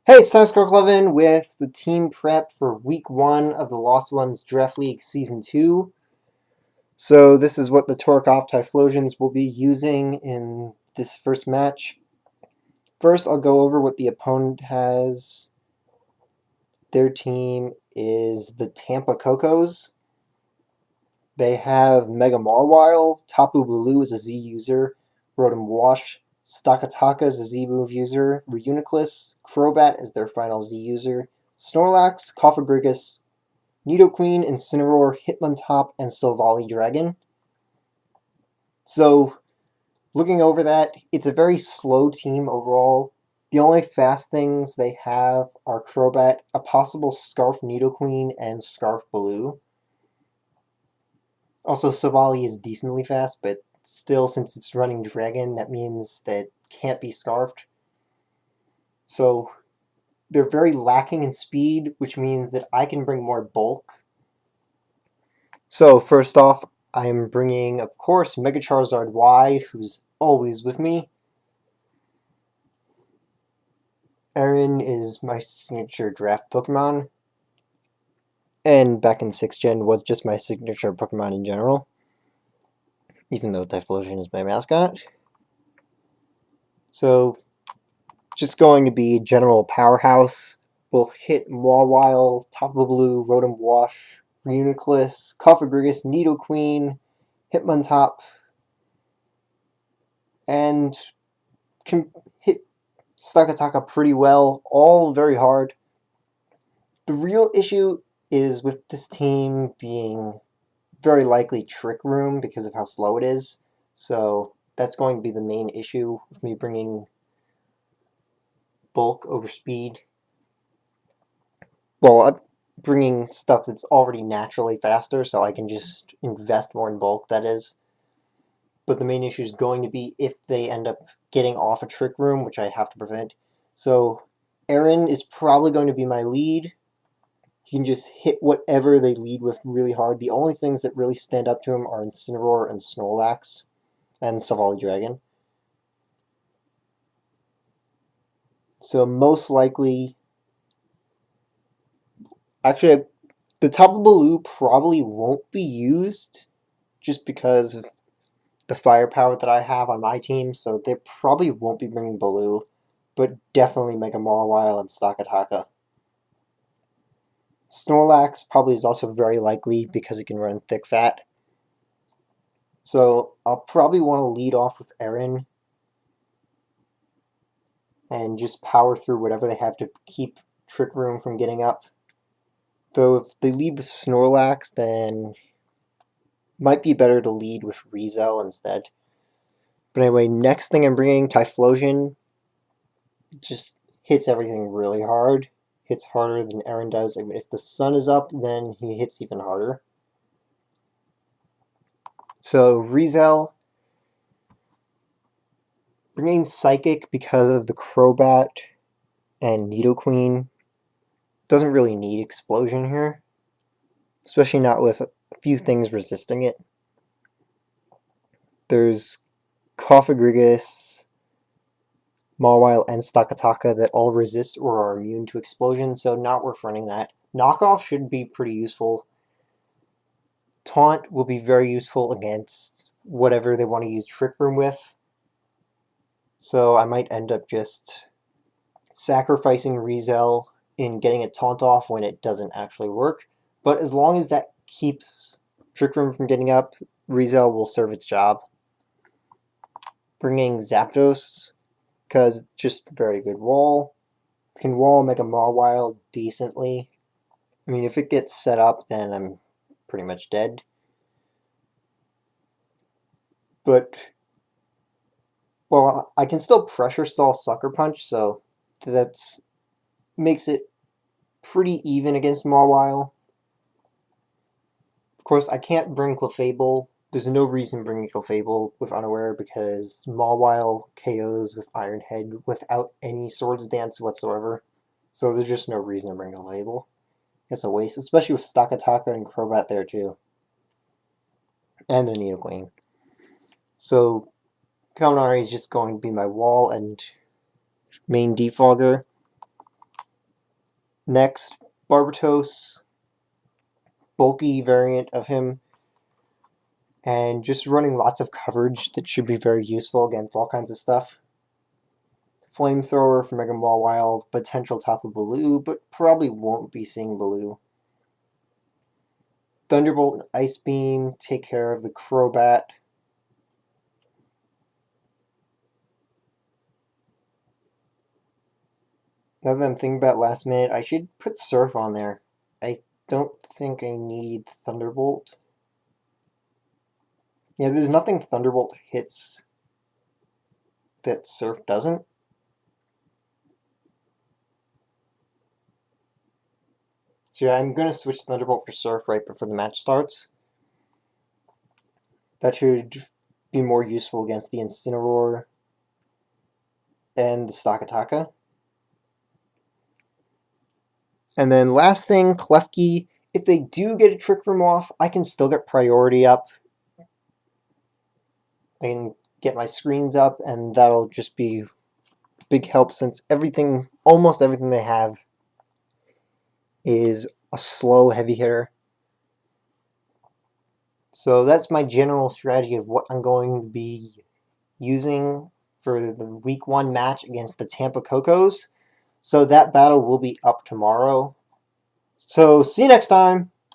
Hey, it's Clevin with the team prep for week 1 of the Lost Ones Draft League Season 2. So this is what the Torkoff Typhlosions will be using in this first match. First, I'll go over what the opponent has. Their team is the Tampa Cocos. They have Mega Mawile, Tapu Bulu is a Z user, Rotom Wash, Stakataka is a Z move user, Reuniclus, Crobat is their final Z user, Snorlax, Cofagrigus, Nidoqueen, Incineroar, Hitmontop, and Silvally Dragon. So, looking over that, it's a very slow team overall. The only fast things they have are Crobat, a possible Scarf Nidoqueen, and Scarf Blue. Also, Silvally is decently fast, but still, since it's running Dragon, that means that it can't be Scarfed. So, they're very lacking in speed, which means that I can bring more bulk. So, first off, I am bringing, of course, Mega Charizard Y, who's always with me. Aaron is my signature draft Pokemon. And back in 6th Gen was just my signature Pokemon in general. Even though Typhlosion is my mascot. So, just going to be general powerhouse. We'll hit Mawile, Tapu Bulu, Rotom Wash, Reuniclus, Cofagrigus, Nidoqueen, Hitmontop, and can hit Stakataka pretty well, all very hard. The real issue is with this team being very likely Trick Room because of how slow it is. So that's going to be the main issue with me bringing bulk over speed. Well, I'm bringing stuff that's already naturally faster, so I can just invest more in bulk, that is. But the main issue is going to be if they end up getting off a Trick Room, which I have to prevent. So Aaron is probably going to be my lead. He can just hit whatever they lead with really hard. The only things that really stand up to him are Incineroar and Snorlax and Silvally Dragon. So most likely, actually, the Tapu Bulu probably won't be used just because of the firepower that I have on my team, so they probably won't be bringing Baloo, but definitely Mega Mawile and Stakataka. Snorlax probably is also very likely because it can run thick fat. So I'll probably want to lead off with Aaron and just power through whatever they have to keep Trick Room from getting up. Though if they lead with Snorlax, then might be better to lead with Rizel instead. But anyway, next thing I'm bringing, Typhlosion. Just hits everything really hard. Hits harder than Aaron does. I mean, if the sun is up, then he hits even harder. So Rizel, bringing Psychic because of the Crobat and Nidoqueen. Doesn't really need Explosion here. Especially not with a few things resisting it. There's Cofagrigus, Mawile, and Stakataka that all resist or are immune to Explosion, so not worth running that. Knockoff should be pretty useful. Taunt will be very useful against whatever they want to use Trick Room with. So I might end up just sacrificing Rizel in getting a Taunt off when it doesn't actually work. But as long as that keeps Trick Room from getting up, Rizel will serve its job. Bringing Zapdos, because just very good wall. Can wall Mega Mawile decently. I mean, if it gets set up, then I'm pretty much dead. But, well, I can still pressure stall Sucker Punch, so that makes it pretty even against Mawile. Of course, I can't bring Clefable. There's no reason bringing Clefable with Unaware because Mawile KOs with Iron Head without any Swords Dance whatsoever. So there's just no reason to bring Clefable. It's a waste, especially with Stakataka and Crobat there too. And the Nidoqueen. So Kaminari is just going to be my wall and main defogger. Next, Barbatos, bulky variant of him, and just running lots of coverage that should be very useful against all kinds of stuff. Flamethrower for Mega Mawile, potential Tapu Bulu, but probably won't be seeing Bulu. Thunderbolt and Ice Beam take care of the Crobat. Now that I'm thinking about last minute, I should put Surf on there. I don't think I need Thunderbolt. Yeah, there's nothing Thunderbolt hits that Surf doesn't. So yeah, I'm going to switch Thunderbolt for Surf right before the match starts. That should be more useful against the Incineroar and the Stakataka. And then last thing, Klefki. If they do get a Trick Room off, I can still get priority up. I can get my screens up, and that'll just be big help since almost everything they have is a slow heavy hitter. So that's my general strategy of what I'm going to be using for the week 1 match against the Tampa Cocos. So that battle will be up tomorrow. So see you next time.